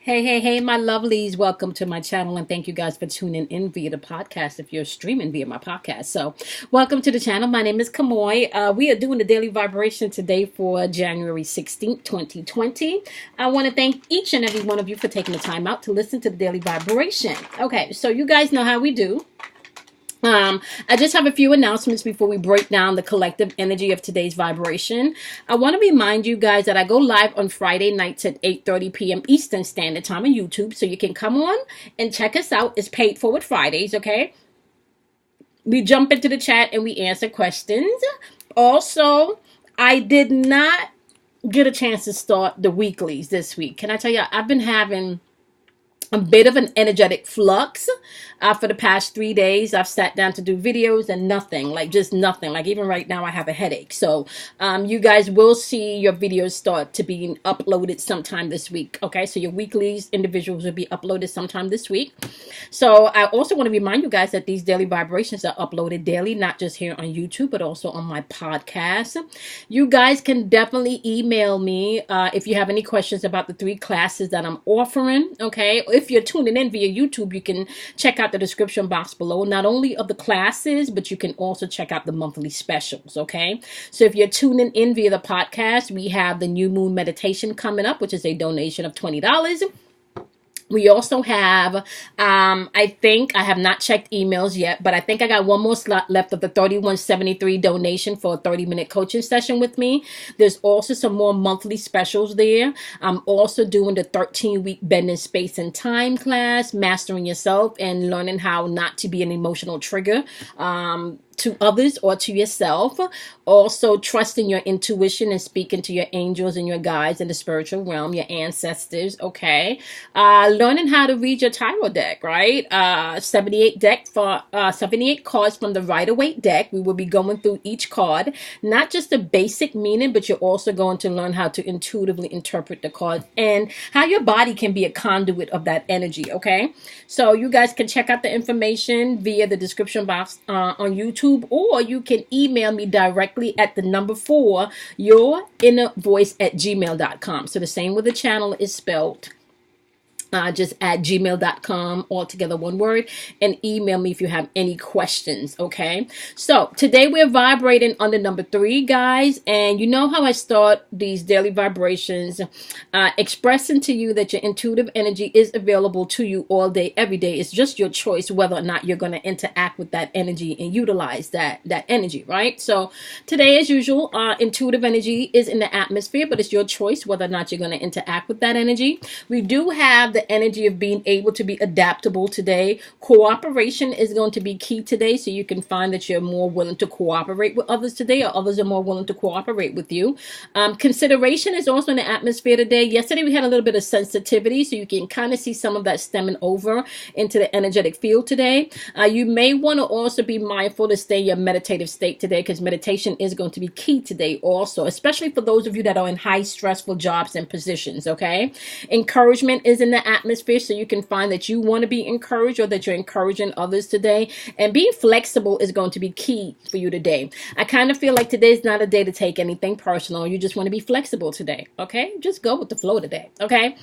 Hey, my lovelies. Welcome to my channel and thank you guys for tuning in via the podcast if you're streaming via my podcast. So, welcome to the channel. My name is Kamoy. We are doing the daily vibration today for January 16th, 2020. I want to thank each and every one of you for taking the time out to listen to the daily vibration. Okay, so you guys know how we do. I just have a few announcements before we break down the collective energy of today's vibration. I want to remind you guys that I go live on Friday nights at 8:30 p.m. Eastern Standard Time on YouTube. So you can come on and check us out. It's paid forward Fridays, okay? We jump into the chat and we answer questions. Also, I did not get a chance to start the weeklies this week. Can I tell you, I've been having a bit of an energetic flux for the past 3 days. I've sat down to do videos and nothing, like just nothing. Like even right now I have a headache. So you guys will see your videos start to be uploaded sometime this week. Okay, so your weeklies individuals will be uploaded sometime this week. So I also want to remind you guys that these daily vibrations are uploaded daily, not just here on YouTube, but also on my podcast. You guys can definitely email me if you have any questions about the 3 classes that I'm offering. Okay, if you're tuning in via YouTube, you can check out the description box below, not only of the classes, but you can also check out the monthly specials. Okay, so if you're tuning in via the podcast, we have the new moon meditation coming up, which is a donation of $20. We also have, I think, I have not checked emails yet, but I think I got one more slot left of the $31.73 donation for a 30-minute coaching session with me. There's also some more monthly specials there. I'm also doing the 13-week Bending Space and Time class, Mastering Yourself and Learning How Not to Be an Emotional Trigger to others or to yourself. Also trusting your intuition and speaking to your angels and your guides in the spiritual realm, your ancestors. Okay, learning how to read your tarot deck, right? 78 cards from the Rider-Waite deck. We will be going through each card, not just the basic meaning, but you're also going to learn how to intuitively interpret the cards and how your body can be a conduit of that energy. Okay, so you guys can check out the information via the description box on YouTube, or you can email me directly at the number 4 yourinnervoice@gmail.com. So the same with the channel is spelled. Just at gmail.com, all together one word, and email me if you have any questions. Okay, so today we're vibrating on the number 3, guys, and you know how I start these daily vibrations expressing to you that your intuitive energy is available to you all day, every day. It's just your choice whether or not you're going to interact with that energy and utilize that energy, right? So today, as usual, intuitive energy is in the atmosphere, but it's your choice whether or not you're going to interact with that energy. We do have the energy of being able to be adaptable today. Cooperation is going to be key today, so you can find that you're more willing to cooperate with others today, or others are more willing to cooperate with you. Consideration is also in the atmosphere today. Yesterday we had a little bit of sensitivity, so you can kind of see some of that stemming over into the energetic field today. You may want to also be mindful to stay in your meditative state today, because meditation is going to be key today also, especially for those of you that are in high stressful jobs and positions. Okay, encouragement is in the atmosphere, so you can find that you want to be encouraged or that you're encouraging others today. And being flexible is going to be key for you today. I kind of feel like today's not a day to take anything personal. You just want to be flexible today. Okay, just go with the flow today. Okay,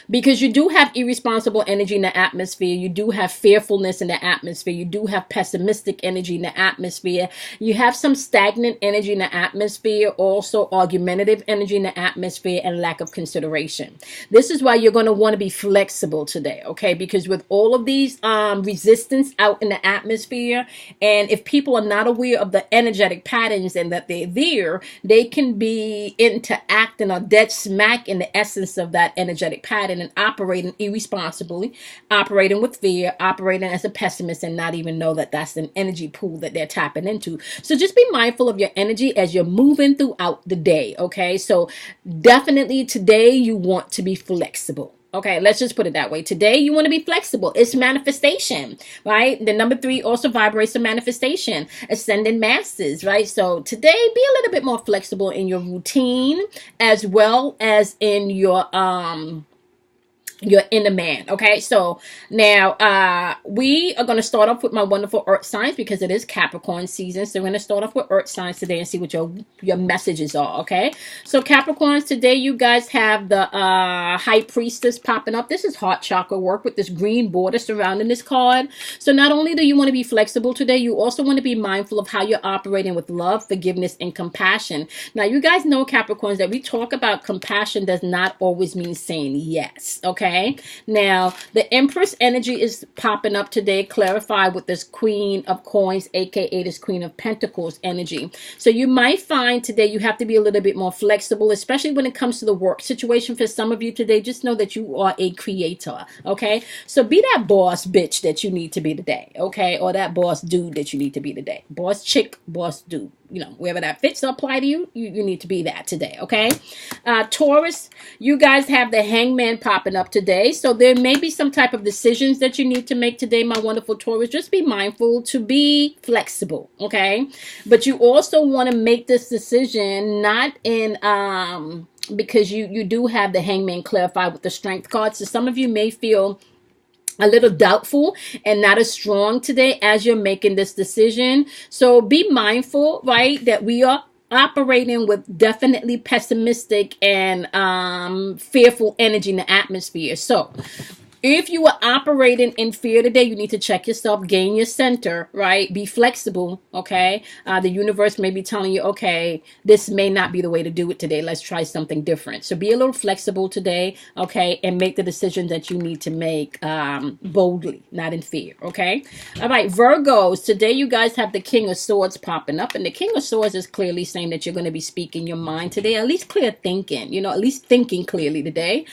because you do have irresponsible energy in the atmosphere. You do have fearfulness in the atmosphere. You do have pessimistic energy in the atmosphere. You have some stagnant energy in the atmosphere, also argumentative energy in the atmosphere, and lack of consideration. This is why you're going to want to be flexible today, okay? Because with all of these resistance out in the atmosphere, and if people are not aware of the energetic patterns and that they're there, they can be interacting or dead smack in the essence of that energetic pattern and operating irresponsibly, operating with fear, operating as a pessimist, and not even know that that's an energy pool that they're tapping into. So just be mindful of your energy as you're moving throughout the day, okay? So definitely today you want to be flexible. Okay, let's just put it that way. Today, you want to be flexible. It's manifestation, right? The number 3 also vibrates to manifestation, ascending masters, right? So today, be a little bit more flexible in your routine as well as in your your inner man. Okay, so now we are going to start off with my wonderful earth signs because it is Capricorn season. So we're going to start off with earth signs today and see what your messages are. Okay, so Capricorns, today you guys have the high priestess popping up. This is heart chakra work with this green border surrounding this card. So not only do you want to be flexible today, you also want to be mindful of how you're operating with love, forgiveness, and compassion. Now you guys know, Capricorns, that we talk about compassion does not always mean saying yes. Okay, now the Empress energy is popping up today, clarified with this Queen of Coins, aka this Queen of Pentacles energy. So you might find today you have to be a little bit more flexible, especially when it comes to the work situation. For some of you today, just know that you are a creator. Okay, so be that boss bitch that you need to be today. Okay, or that boss dude that you need to be today. Boss chick, boss dude. You know, wherever that fits apply to you, you need to be that today, okay? Taurus, you guys have the Hangman popping up today. So there may be some type of decisions that you need to make today, my wonderful Taurus. Just be mindful to be flexible, okay? But you also want to make this decision not in... because you do have the Hangman clarified with the Strength card. So some of you may feel a little doubtful and not as strong today as you're making this decision. So be mindful, right, that we are operating with definitely pessimistic and fearful energy in the atmosphere. So if you are operating in fear today, you need to check yourself, gain your center, right? Be flexible, okay? The universe may be telling you, okay, this may not be the way to do it today. Let's try something different. So be a little flexible today, okay? And make the decision that you need to make boldly, not in fear, okay? All right, Virgos, today you guys have the King of Swords popping up. And the King of Swords is clearly saying that you're going to be speaking your mind today, at least clear thinking, you know, at least thinking clearly today.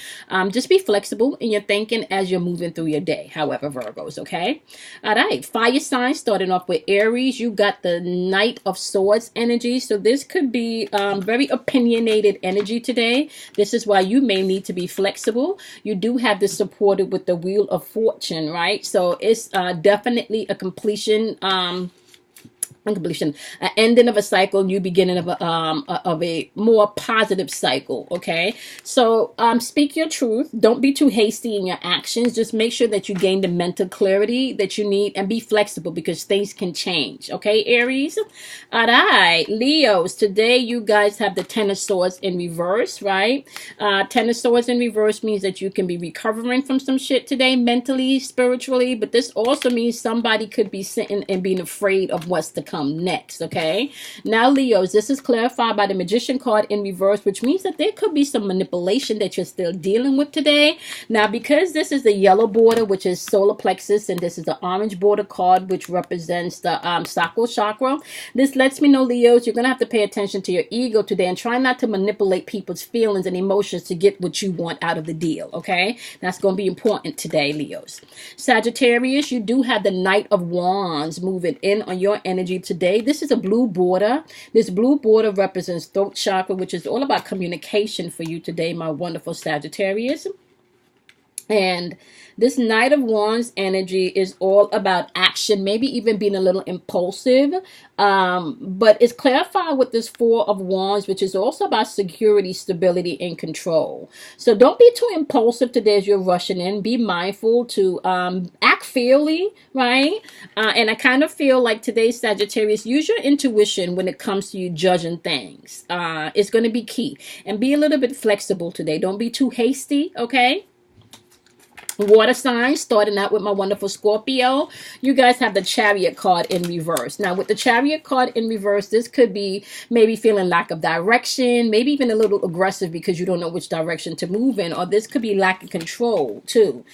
Just be flexible in your thinking as you're moving through your day, however, Virgos, okay? All right, fire signs, starting off with Aries, you got the Knight of Swords energy. So this could be very opinionated energy today. This is why you may need to be flexible. You do have this supported with the Wheel of Fortune, right? So it's definitely a completion, an ending of a cycle, new beginning of a more positive cycle, okay? So speak your truth. Don't be too hasty in your actions. Just make sure that you gain the mental clarity that you need and be flexible because things can change, okay, Aries? All right, Leos, today you guys have the Ten of Swords in reverse, right? Ten of Swords in reverse means that you can be recovering from some shit today, mentally, spiritually, but this also means somebody could be sitting and being afraid of what's to come next, okay? Now, Leos, this is clarified by the Magician card in reverse, which means that there could be some manipulation that you're still dealing with today. Now, because this is the yellow border, which is solar plexus, and this is the orange border card, which represents the sacral chakra, this lets me know, Leos, you're going to have to pay attention to your ego today and try not to manipulate people's feelings and emotions to get what you want out of the deal, okay? That's going to be important today, Leos. Sagittarius, you do have the Knight of Wands moving in on your energy today. This is a blue border. This blue border represents throat chakra, which is all about communication for you today, my wonderful Sagittarius. And this Knight of Wands energy is all about action, maybe even being a little impulsive. But it's clarified with this Four of Wands, which is also about security, stability, and control. So don't be too impulsive today as you're rushing in. Be mindful to act fairly, right? And I kind of feel like today, Sagittarius, use your intuition when it comes to you judging things. It's going to be key. And be a little bit flexible today. Don't be too hasty, okay? Water signs, starting out with my wonderful Scorpio. You guys have the Chariot card in reverse. Now, with the Chariot card in reverse, this could be maybe feeling lack of direction, maybe even a little aggressive because you don't know which direction to move in, or this could be lack of control too.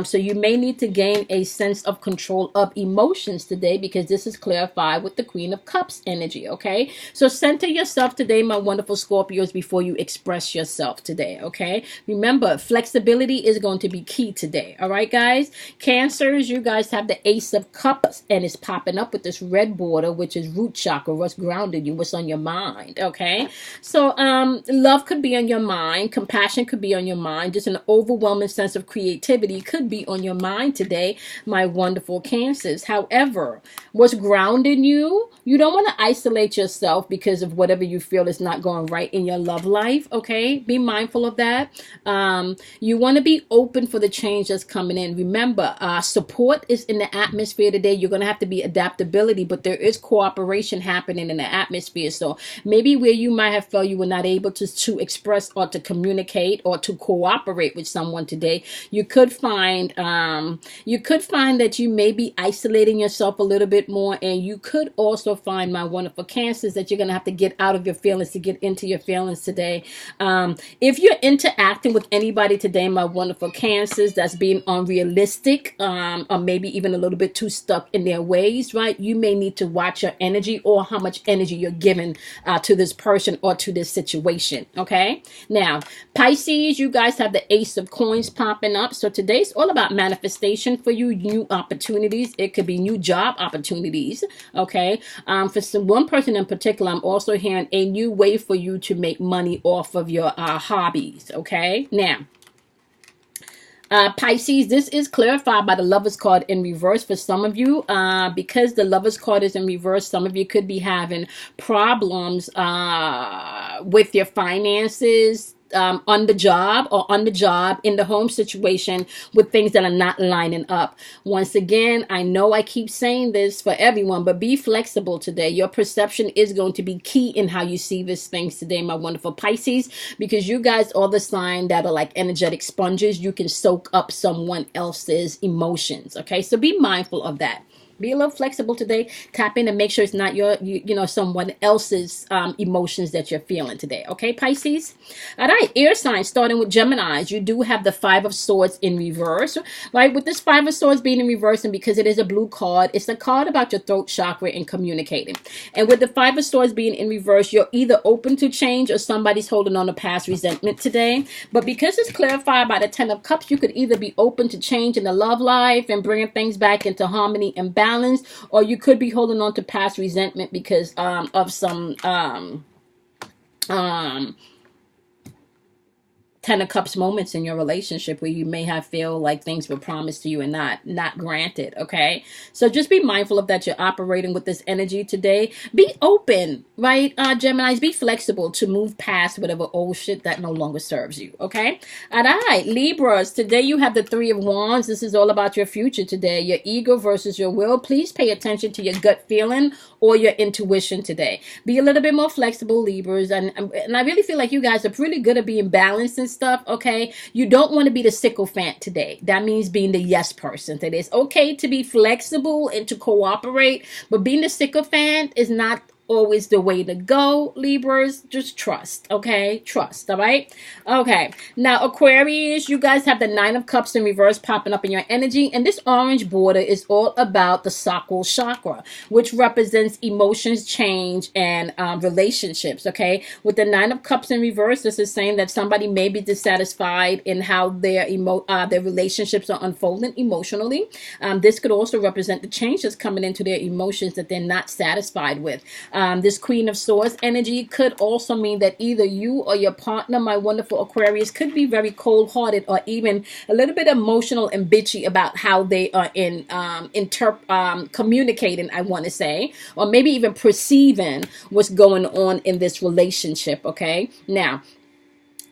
So you may need to gain a sense of control of emotions today because this is clarified with the Queen of Cups energy, okay? So center yourself today, my wonderful Scorpios, before you express yourself today, okay? Remember, flexibility is going to be key today. today. All right, guys. Cancers, you guys have the Ace of Cups, and it's popping up with this red border, which is root chakra, what's grounded you, what's on your mind. Okay. So love could be on your mind. Compassion could be on your mind. Just an overwhelming sense of creativity could be on your mind today, my wonderful Cancers. However, what's grounding you, you don't want to isolate yourself because of whatever you feel is not going right in your love life. Okay. Be mindful of that. You want to be open for the change that's coming in. Remember, support is in the atmosphere today. You're going to have to be adaptability, but there is cooperation happening in the atmosphere. So maybe where you might have felt you were not able to express or to communicate or to cooperate with someone today, you could find that you may be isolating yourself a little bit more, and you could also find, my wonderful Cancers, that you're going to have to get out of your feelings to get into your feelings today. If you're interacting with anybody today, my wonderful Cancers, that's being unrealistic, or maybe even a little bit too stuck in their ways, right? You may need to watch your energy or how much energy you're giving to this person or to this situation. Okay. Now, Pisces, you guys have the Ace of Coins popping up. So today's all about manifestation for you, new opportunities. It could be new job opportunities. Okay. For one person in particular, I'm also hearing a new way for you to make money off of your hobbies. Okay. Now, Pisces, this is clarified by the Lovers card in reverse for some of you. Because the Lovers card is in reverse, some of you could be having problems with your finances, on the job in the home situation, with things that are not lining up. Once again, I know I keep saying this for everyone, but be flexible today. Your perception is going to be key in how you see these things today, my wonderful Pisces, because you guys are the sign that are like energetic sponges. You can soak up someone else's emotions. Okay, so be mindful of that. Be a little flexible today. Tap in and make sure it's not someone else's emotions that you're feeling today. Okay, Pisces? All right, air signs, starting with Geminis. You do have the Five of Swords in reverse. Right, with this Five of Swords being in reverse, and because it is a blue card, it's a card about your throat chakra and communicating. And with the Five of Swords being in reverse, you're either open to change or somebody's holding on to past resentment today. But because it's clarified by the Ten of Cups, you could either be open to change in the love life and bringing things back into harmony and balance, or you could be holding on to past resentment because of some Ten of Cups moments in your relationship where you may have feel like things were promised to you and not granted. Okay, so just be mindful of that. You're operating with this energy today. Be open, right? Geminis, be flexible to move past whatever old shit that no longer serves you. Okay, all right, Libras, today you have the Three of Wands. This is all about your future today, your ego versus your will. Please pay attention to your gut feeling or your intuition today. Be a little bit more flexible, Libras, and I really feel like you guys are pretty good at being balanced and stuff. Okay, you don't want to be the sycophant today. That means being the yes person today. It's okay to be flexible and to cooperate, but being the sycophant is not always the way to go, Libras. Just trust, okay? Trust, all right? Okay, now Aquarius, you guys have the Nine of Cups in reverse popping up in your energy, and this orange border is all about the sacral chakra, which represents emotions, change, and relationships, okay? With the Nine of Cups in reverse, this is saying that somebody may be dissatisfied in how their relationships are unfolding emotionally. This could also represent the changes coming into their emotions that they're not satisfied with. This Queen of Swords energy could also mean that either you or your partner, my wonderful Aquarius, could be very cold-hearted or even a little bit emotional and bitchy about how they are communicating, I want to say, or maybe even perceiving what's going on in this relationship, okay? Now,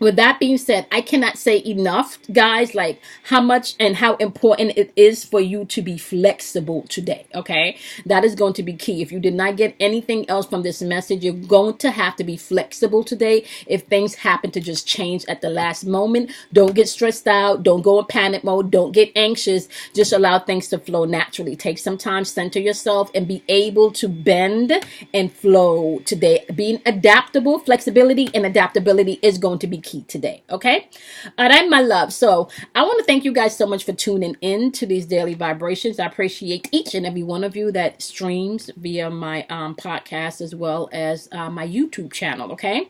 with that being said, I cannot say enough, guys, like how much and how important it is for you to be flexible today, okay? That is going to be key. If you did not get anything else from this message, you're going to have to be flexible today. If things happen to just change at the last moment, don't get stressed out. Don't go in panic mode. Don't get anxious. Just allow things to flow naturally. Take some time, center yourself, and be able to bend and flow today. Being adaptable, flexibility and adaptability is going to be key today. Okay, all right, my love. So I want to thank you guys so much for tuning in to these daily vibrations. I appreciate each and every one of you that streams via my podcast as well as my YouTube channel. Okay,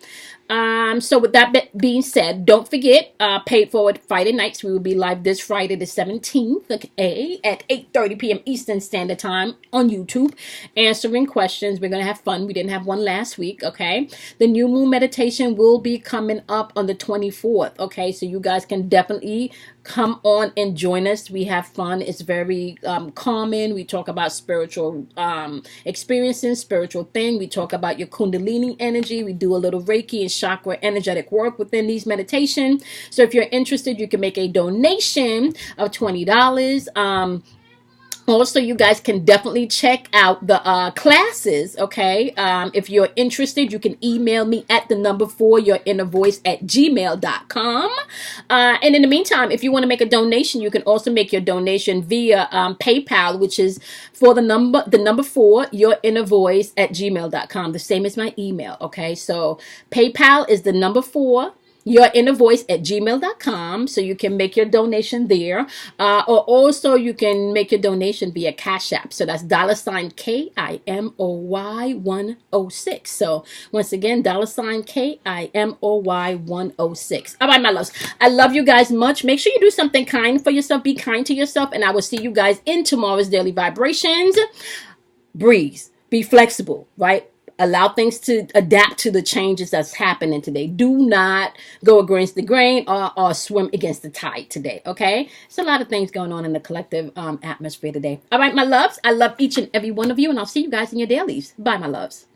So with that being said, don't forget, Paid Forward Friday nights. We will be live this Friday, the 17th, okay, at 8:30 p.m. Eastern Standard Time on YouTube, answering questions. We're going to have fun. We didn't have one last week, okay? The new moon meditation will be coming up on the 24th, okay? So you guys can definitely come on and join us. We have fun. It's very calming. We talk about spiritual experiences, spiritual thing. We talk about your kundalini energy. We do a little Reiki and chakra energetic work within these meditations. So if you're interested, you can make a donation of $20. Also, you guys can definitely check out the classes, okay? If you're interested, you can email me at the number 4 yourinnervoice@gmail.com. And in the meantime, if you want to make a donation, you can also make your donation via PayPal, which is for the number 4 yourinnervoice@gmail.com, the same as my email, okay? So PayPal is the number 4 yourinnervoice@gmail.com, so you can make your donation there, or also you can make your donation via Cash App. So that's $KIMOY 106. So once again, $KIMOY 106. All right, my loves, I love you guys much. Make sure you do something kind for yourself. Be kind to yourself, and I will see you guys in tomorrow's daily vibrations. Breathe, be flexible, right? Allow things to adapt to the changes that's happening today. Do not go against the grain or swim against the tide today, okay? There's a lot of things going on in the collective atmosphere today. All right, my loves, I love each and every one of you, and I'll see you guys in your dailies. Bye, my loves.